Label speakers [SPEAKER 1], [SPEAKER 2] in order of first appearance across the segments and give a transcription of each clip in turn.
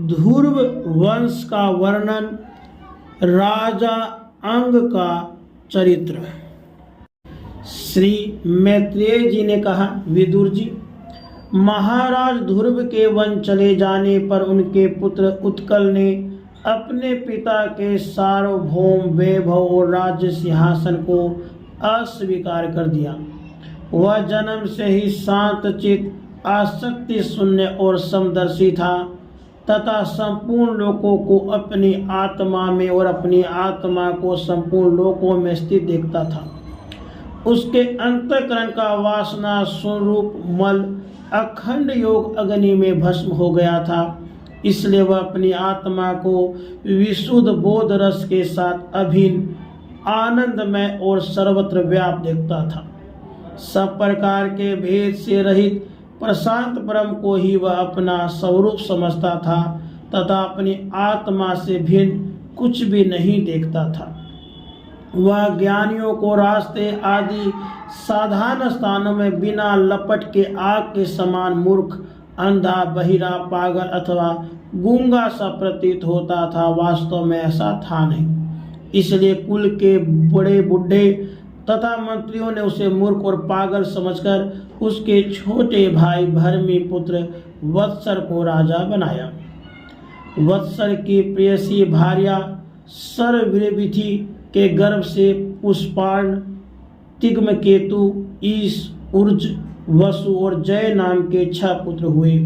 [SPEAKER 1] ध्रुव वंश का वर्णन, राजा अंग का चरित्र। श्री मैत्रेय जी ने कहा, विदुर जी, महाराज ध्रुव के वन चले जाने पर उनके पुत्र उत्कल ने अपने पिता के सार्वभौम वैभव और राज्य सिंहासन को अस्वीकार कर दिया। वह जन्म से ही शांतचित्त, आसक्ति शून्य और समदर्शी था तथा संपूर्ण लोकों को अपनी आत्मा में और अपनी आत्मा को संपूर्ण लोकों में स्थित देखता था। उसके अंतःकरण का वासना स्वरूप मल अखंड योग अग्नि में भस्म हो गया था। इसलिए वह अपनी आत्मा को विशुद्ध बोध रस के साथ अभिन्न, आनंदमय और सर्वत्र व्याप्त देखता था। सब प्रकार के भेद से रहित प्रशांत ब्रह्म को ही वह अपना स्वरूप समझता था तथा अपनी आत्मा से भिन्न कुछ भी नहीं देखता था। वह ज्ञानियों को रास्ते आदि साधारण स्थानों में बिना लपट के आग के समान मूर्ख, अंधा, बहिरा, पागल अथवा गूंगा सा प्रतीत होता था। वास्तव में ऐसा था नहीं। इसलिए कुल के बड़े बूढ़े तथा मंत्रियों ने उसे मूर्ख और पागल समझकर उसके छोटे भाई भरमी पुत्र वत्सर को राजा बनाया। वत्सर की प्रेयसी भार्या सर्वविधि के गर्भ से पुष्पाण, तिग्मकेतु, ईश, उर्ज, वसु और जय नाम के 6 पुत्र हुए।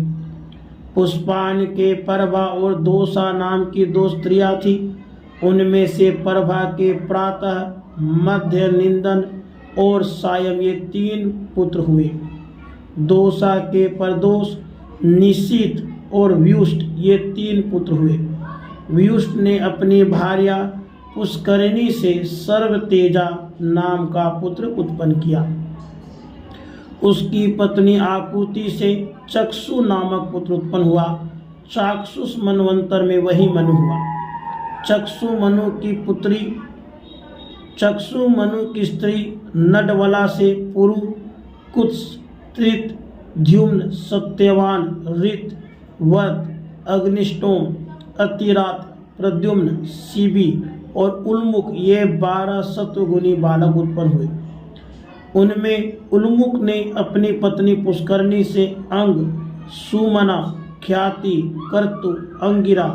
[SPEAKER 1] पुष्पान के प्रभा और दोषा नाम की 2 स्त्रियां थी। उनमें से प्रभा के प्रातः, मध्य, निंदन और सायं ये 3 पुत्र हुए। दोषा के प्रदोष, निशीत और व्युष्ट ये 3 पुत्र हुए। व्युष्ट ने अपनी भार्या पुष्करिणी से सर्वतेजा नाम का पुत्र उत्पन्न किया। उसकी पत्नी आकुति से चक्षु नामक पुत्र उत्पन्न हुआ। चाक्षुष मनवंतर में वही मनु हुआ। चक्षु मनु की स्त्री नडवला से पुरु, कुत्स, त्रित, द्युम्न, सत्यवान, ऋत, वत, अग्निष्टोम, अतिरात, प्रद्युम्न, शिबी और उल्मुख ये 12 सत्वगुणी बालक उत्पन्न हुए। उनमें उल्मुख ने अपनी पत्नी पुष्करणी से अंग, सुमना, ख्याति, कर्तु, अंगिरा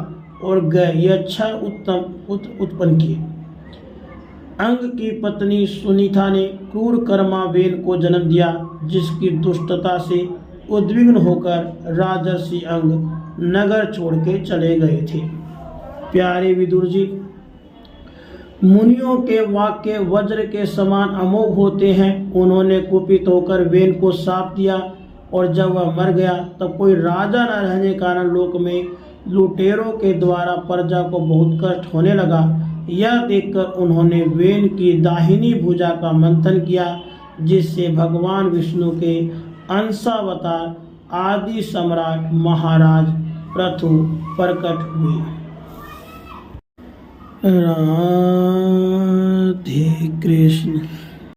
[SPEAKER 1] और गय ये 6 उत्तम पुत्र उत्पन्न किए। अंग की पत्नी सुनीता ने क्रूर कर्मावेन को जन्म दिया, जिसकी दुष्टता से उद्विग्न होकर राजर्षि अंग नगर छोड़ के चले गए थे। प्यारे विदुर जी, मुनियों के वाक्य वज्र के समान अमोघ होते हैं। उन्होंने कुपित होकर वेन को शाप दिया और जब वह मर गया तब कोई राजा न रहने के कारण लोक में लुटेरों के द्वारा प्रजा को बहुत कष्ट होने लगा। यह देखकर उन्होंने वेन की दाहिनी भुजा का मंथन किया, जिससे भगवान विष्णु के अंशावतार आदि सम्राट महाराज पृथु प्रकट हुए। राधे कृष्ण।